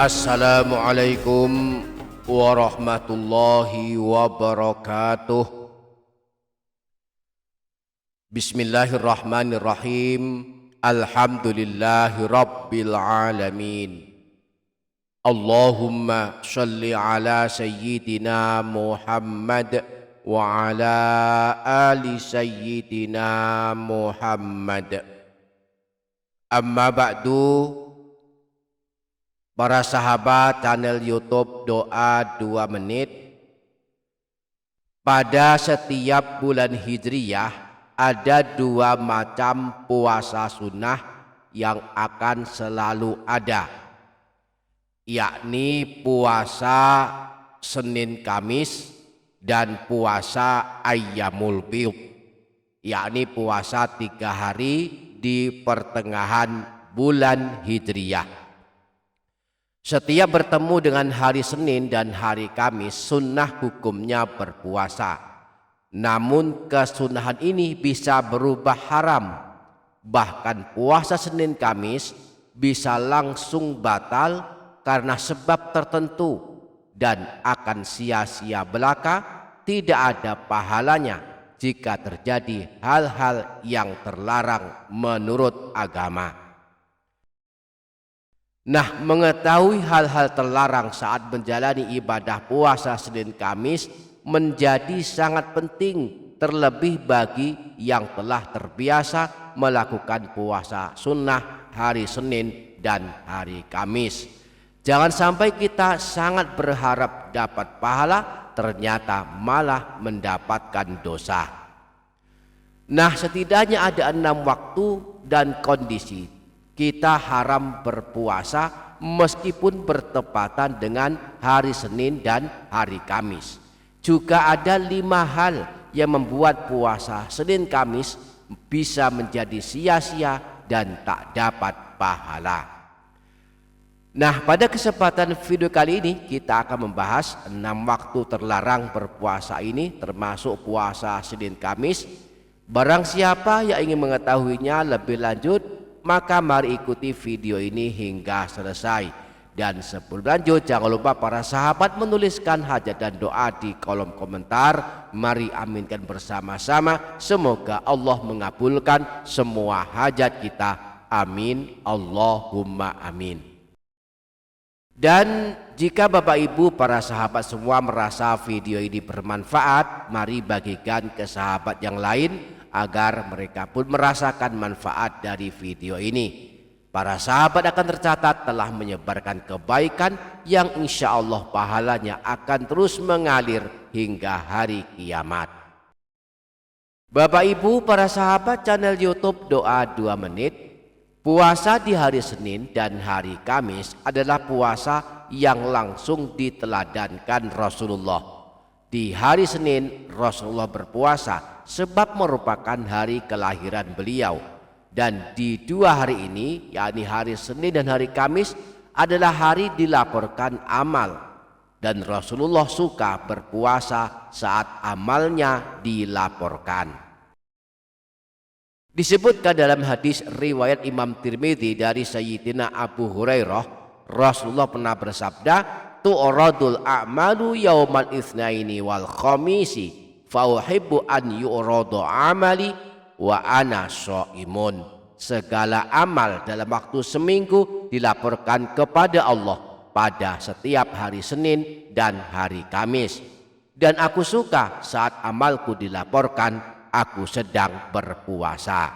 Assalamualaikum warahmatullahi wabarakatuh. Bismillahirrahmanirrahim. Alhamdulillahi rabbil alamin. Allahumma shalli ala sayyidina Muhammad wa ala ali sayyidina Muhammad. Amma ba'du. Para sahabat channel YouTube Doa 2 Menit, pada setiap bulan Hijriyah ada 2 macam puasa sunnah yang akan selalu ada, yakni puasa Senin Kamis dan puasa Ayyamul Bid, yakni puasa 3 hari di pertengahan bulan Hijriyah. Setiap bertemu dengan hari Senin dan hari Kamis, sunnah hukumnya berpuasa. Namun kesunahan ini bisa berubah haram. Bahkan puasa Senin Kamis bisa langsung batal karena sebab tertentu dan akan sia-sia belaka, tidak ada pahalanya jika terjadi hal-hal yang terlarang menurut agama. Nah, mengetahui hal-hal terlarang saat menjalani ibadah puasa Senin Kamis menjadi sangat penting, terlebih bagi yang telah terbiasa melakukan puasa sunnah hari Senin dan hari Kamis. Jangan sampai kita sangat berharap dapat pahala, ternyata malah mendapatkan dosa. Nah, setidaknya ada 6 waktu dan kondisi kita haram berpuasa meskipun bertepatan dengan hari Senin dan hari Kamis. Juga ada 5 hal yang membuat puasa Senin Kamis bisa menjadi sia-sia dan tak dapat pahala. Nah, pada kesempatan video kali ini kita akan membahas 6 waktu terlarang berpuasa ini, termasuk puasa Senin Kamis. Barang siapa yang ingin mengetahuinya lebih lanjut, maka mari ikuti video ini hingga selesai. Dan sebelum lanjut, jangan lupa para sahabat menuliskan hajat dan doa di kolom komentar. Mari aminkan bersama-sama, semoga Allah mengabulkan semua hajat kita. Amin, Allahumma amin. Dan jika Bapak Ibu para sahabat semua merasa video ini bermanfaat, mari bagikan ke sahabat yang lain agar mereka pun merasakan manfaat dari video ini. Para sahabat akan tercatat telah menyebarkan kebaikan yang insya Allah pahalanya akan terus mengalir hingga hari kiamat. Bapak Ibu para sahabat channel YouTube Doa 2 Menit, puasa di hari Senin dan hari Kamis adalah puasa yang langsung diteladankan Rasulullah. Di hari Senin Rasulullah berpuasa sebab merupakan hari kelahiran beliau, dan di 2 hari ini, yakni hari Senin dan hari Kamis, adalah hari dilaporkan amal, dan Rasulullah suka berpuasa saat amalnya dilaporkan. Disebutkan dalam hadis riwayat Imam Tirmidzi dari Sayyidina Abu Hurairah, Rasulullah pernah bersabda, tu'radul a'malu yaumal itsnaini wal khamisi fa uhibbu an yu'rada amali wa ana shaimun. Segala amal dalam waktu seminggu dilaporkan kepada Allah pada setiap hari Senin dan hari Kamis, dan aku suka saat amalku dilaporkan aku sedang berpuasa.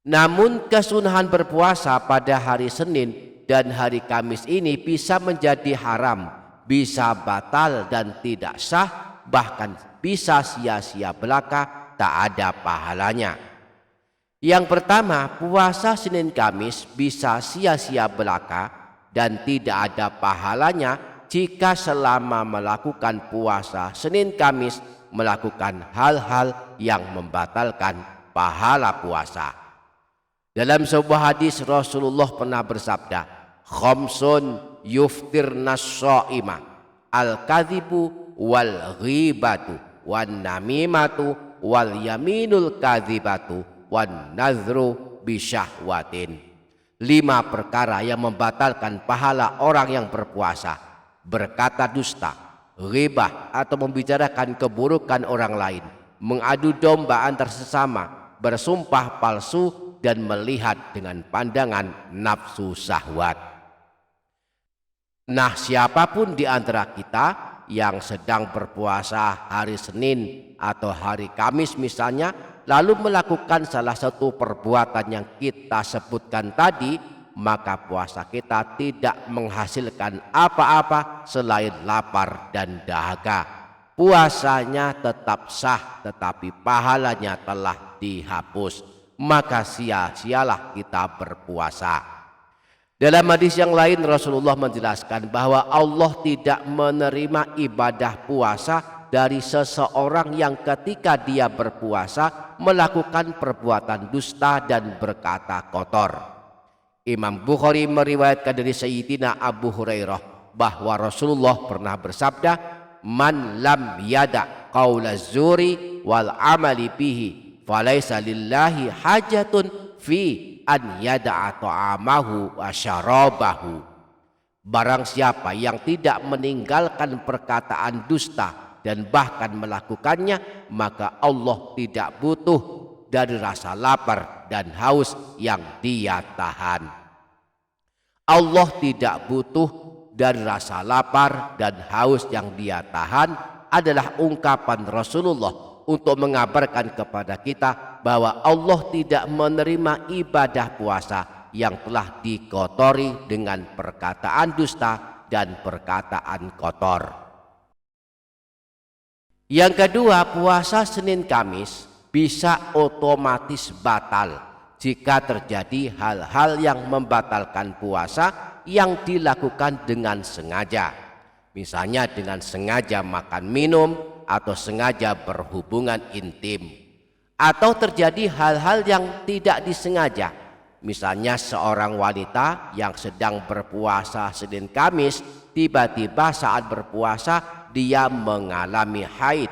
Namun kesunahan berpuasa pada hari Senin dan hari Kamis ini bisa menjadi haram, bisa batal dan tidak sah, bahkan bisa sia-sia belaka, tak ada pahalanya. Yang pertama, puasa Senin Kamis bisa sia-sia belaka dan tidak ada pahalanya jika selama melakukan puasa Senin Kamis melakukan hal-hal yang membatalkan pahala puasa. Dalam sebuah hadis Rasulullah pernah bersabda, khamsun yuftirnas shaima, al-kadhibu wal ghibatu wan namimatu wal yaminul kadhibatu wan nazru bisyahwatin. 5 perkara yang membatalkan pahala orang yang berpuasa: berkata dusta, ghibah atau membicarakan keburukan orang lain, mengadu domba antar sesama, bersumpah palsu, dan melihat dengan pandangan nafsu syahwat. Nah, siapapun di antara kita yang sedang berpuasa hari Senin atau hari Kamis misalnya, lalu melakukan salah satu perbuatan yang kita sebutkan tadi, maka puasa kita tidak menghasilkan apa-apa selain lapar dan dahaga. Puasanya tetap sah, tetapi pahalanya telah dihapus. Maka sia-sialah kita berpuasa. Dalam hadis yang lain Rasulullah menjelaskan bahwa Allah tidak menerima ibadah puasa dari seseorang yang ketika dia berpuasa melakukan perbuatan dusta dan berkata kotor. Imam Bukhari meriwayatkan dari Sayyidina Abu Hurairah bahwa Rasulullah pernah bersabda, "Man lam yada qaula zuri wal amali bihi falaisa lillahi hajatun fi an yada'a ta'amahu wa syarabahu." Barang siapa yang tidak meninggalkan perkataan dusta dan bahkan melakukannya, maka Allah tidak butuh dari rasa lapar dan haus yang dia tahan. Allah tidak butuh dari rasa lapar dan haus yang dia tahan adalah ungkapan Rasulullah untuk mengabarkan kepada kita bahwa Allah tidak menerima ibadah puasa yang telah dikotori dengan perkataan dusta dan perkataan kotor. Yang kedua, puasa Senin Kamis bisa otomatis batal jika terjadi hal-hal yang membatalkan puasa yang dilakukan dengan sengaja. Misalnya dengan sengaja makan minum atau sengaja berhubungan intim. Atau terjadi hal-hal yang tidak disengaja. Misalnya seorang wanita yang sedang berpuasa Senin Kamis, tiba-tiba saat berpuasa dia mengalami haid,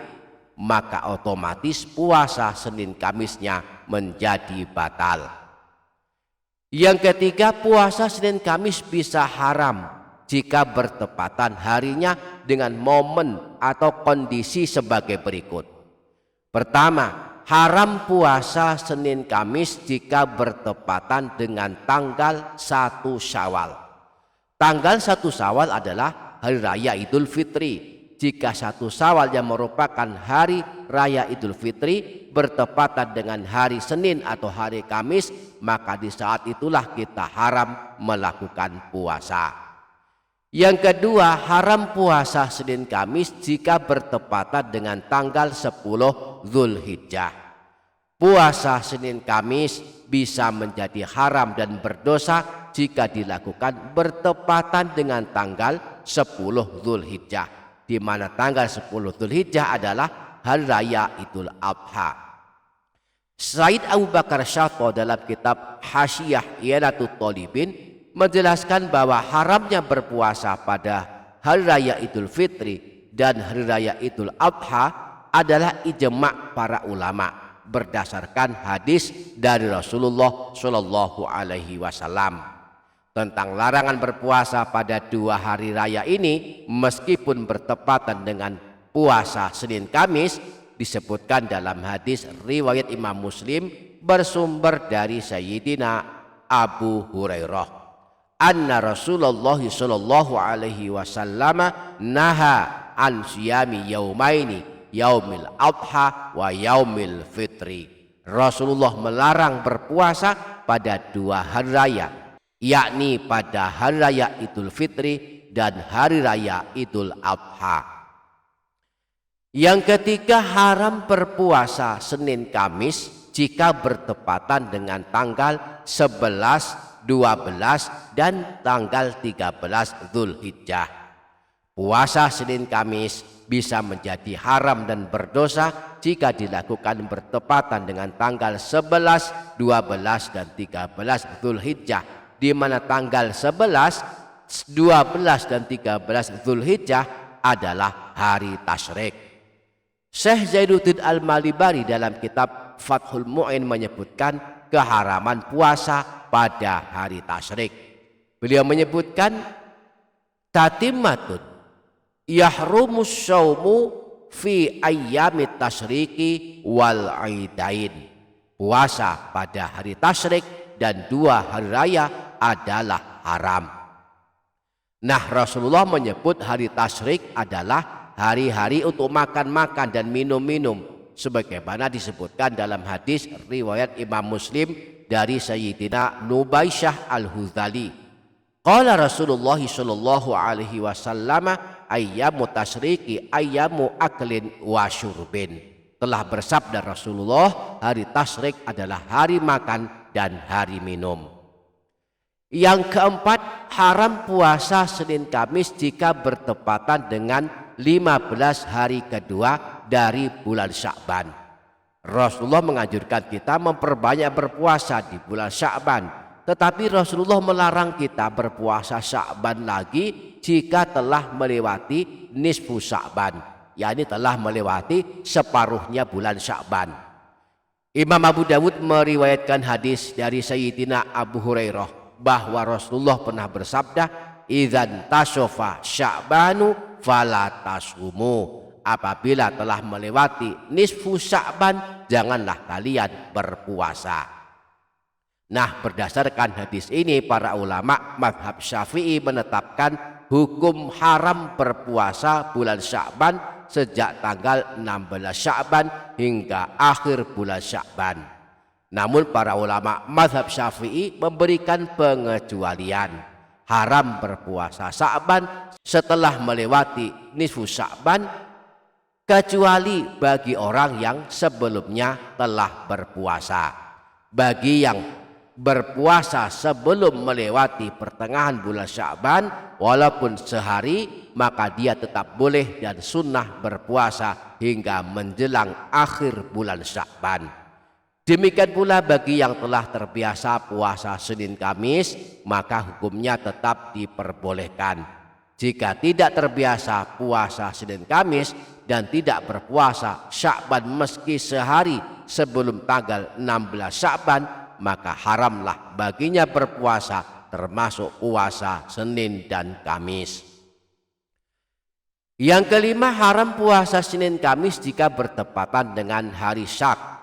maka otomatis puasa Senin Kamisnya menjadi batal. Yang ketiga, puasa Senin Kamis bisa haram jika bertepatan harinya dengan momen atau kondisi sebagai berikut. Pertama, haram puasa Senin Kamis jika bertepatan dengan tanggal 1 Syawal. Tanggal 1 Syawal adalah hari raya Idul Fitri. Jika 1 Syawal yang merupakan hari raya Idul Fitri bertepatan dengan hari Senin atau hari Kamis, maka di saat itulah kita haram melakukan puasa. Yang kedua, haram puasa Senin Kamis jika bertepatan dengan tanggal 10 Zulhijjah. Puasa Senin Kamis bisa menjadi haram dan berdosa jika dilakukan bertepatan dengan tanggal 10 Zulhijjah, di mana tanggal 10 Zulhijjah adalah hari raya Idul Adha. Said Abu Bakar Syatto dalam kitab Hasyiyah Iyanatut Thalibin menjelaskan bahwa haramnya berpuasa pada hari raya Idul Fitri dan hari raya Idul Adha adalah ijma' para ulama berdasarkan hadis dari Rasulullah Shallallahu Alaihi Wasallam tentang larangan berpuasa pada 2 hari raya ini meskipun bertepatan dengan puasa Senin Kamis. Disebutkan dalam hadis riwayat Imam Muslim bersumber dari Sayyidina Abu Hurairah, anna Rasulullah Shallallahu Alaihi Wasallam naha an siyami yaumaini, yaumil adha wa yaumil fitri. Rasulullah melarang berpuasa pada 2 hari raya, yakni pada hari raya Idul Fitri dan hari raya Idul Adha. Yang ketiga, haram berpuasa Senin Kamis jika bertepatan dengan tanggal 11, 12 dan tanggal 13 Zulhijjah. Puasa Senin Kamis bisa menjadi haram dan berdosa jika dilakukan bertepatan dengan tanggal 11, 12 dan 13 Zulhijjah, di mana tanggal 11, 12 dan 13 Zulhijjah adalah hari tasyrik. Syekh Zainuddin Al-Malibari dalam kitab Fathul Mu'in menyebutkan keharaman puasa pada hari tasyrik. Beliau menyebutkan tatimmatun yahrumus syaumu fi ayyamit tasyriki wal aidain. Puasa pada hari tasyrik dan 2 hari raya adalah haram. Nah, Rasulullah menyebut hari tasyrik adalah hari-hari untuk makan-makan dan minum-minum, sebagaimana disebutkan dalam hadis riwayat Imam Muslim dari Sayyidina Nubaisyah Al-Hudhali. Qala Rasulullah sallallahu alaihi wasallam ayyamu tasyriki ayyamu aklin wa syurbin. Telah bersabda Rasulullah, hari tasyrik adalah hari makan dan hari minum. Yang keempat, haram puasa Senin Kamis jika bertepatan dengan 15 hari kedua dari bulan Sya'ban. Rasulullah menganjurkan kita memperbanyak berpuasa di bulan Sya'ban, tetapi Rasulullah melarang kita berpuasa Sya'ban lagi jika telah melewati nisfu Sya'ban, yakni telah melewati separuhnya bulan Sya'ban. Imam Abu Dawud meriwayatkan hadis dari Sayyidina Abu Hurairah bahwa Rasulullah pernah bersabda, idzan tashofa sya'banu fala tasumu. Apabila telah melewati nisfu Sya'ban, janganlah kalian berpuasa. Nah, berdasarkan hadis ini, para ulama mazhab Syafi'i menetapkan hukum haram berpuasa bulan Sya'ban sejak tanggal 16 Sya'ban hingga akhir bulan Sya'ban. Namun para ulama mazhab Syafi'i memberikan pengecualian. Haram berpuasa Sya'ban setelah melewati nisfu Sya'ban, kecuali bagi orang yang sebelumnya telah berpuasa. Bagi yang berpuasa sebelum melewati pertengahan bulan Sya'ban walaupun sehari, maka dia tetap boleh dan sunnah berpuasa hingga menjelang akhir bulan Sya'ban. Demikian pula bagi yang telah terbiasa puasa Senin Kamis, maka hukumnya tetap diperbolehkan. Jika tidak terbiasa puasa Senin Kamis dan tidak berpuasa Sya'ban meski sehari sebelum tanggal 16 Sya'ban, maka haramlah baginya berpuasa termasuk puasa Senin dan Kamis. Yang kelima, haram puasa Senin Kamis jika bertepatan dengan hari Syak.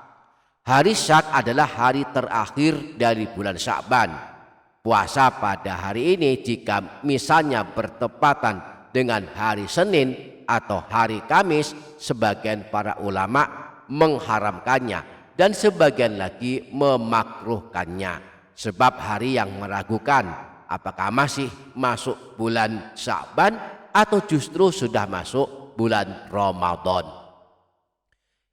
Hari Syak adalah hari terakhir dari bulan Sya'ban. Puasa pada hari ini jika misalnya bertepatan dengan hari Senin atau hari Kamis, sebagian para ulama mengharamkannya dan sebagian lagi memakruhkannya. Sebab hari yang meragukan apakah masih masuk bulan Sya'ban atau justru sudah masuk bulan Ramadan.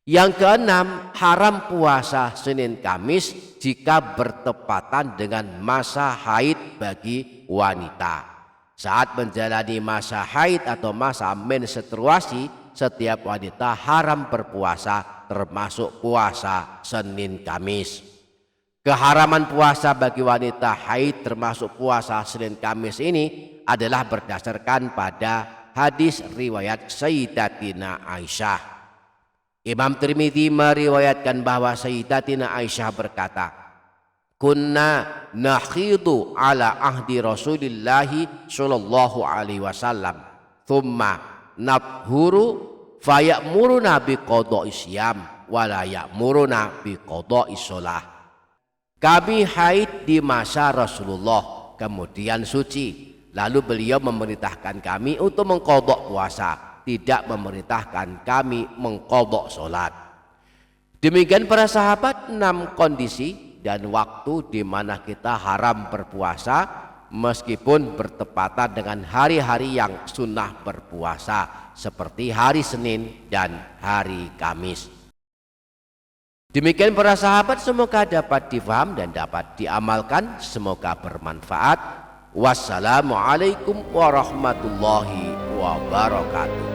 Yang keenam, haram puasa Senin Kamis jika bertepatan dengan masa haid bagi wanita. Saat menjalani masa haid atau masa menstruasi, setiap wanita haram berpuasa termasuk puasa Senin Kamis. Keharaman puasa bagi wanita haid termasuk puasa Senin Kamis ini adalah berdasarkan pada hadis riwayat Sayyidatina Aisyah. Imam Tirmidzi meriwayatkan bahwa Sayyidatina Aisyah berkata, kunna nakhidu ala ahdi Rasulillahi sallallahu alaihi wasallam thumma nathuru fayamuruna biqada'i syiyam wa la ya'muruna biqada'i shalah. Kami haid di masa Rasulullah, kemudian suci, lalu beliau memerintahkan kami untuk mengqadha puasa, tidak memerintahkan kami mengqadha salat. Demikian para sahabat, 6 kondisi dan waktu di mana kita haram berpuasa meskipun bertepatan dengan hari-hari yang sunnah berpuasa seperti hari Senin dan hari Kamis. Demikian para sahabat, semoga dapat difaham dan dapat diamalkan, semoga bermanfaat. Wassalamualaikum warahmatullahi wabarakatuh.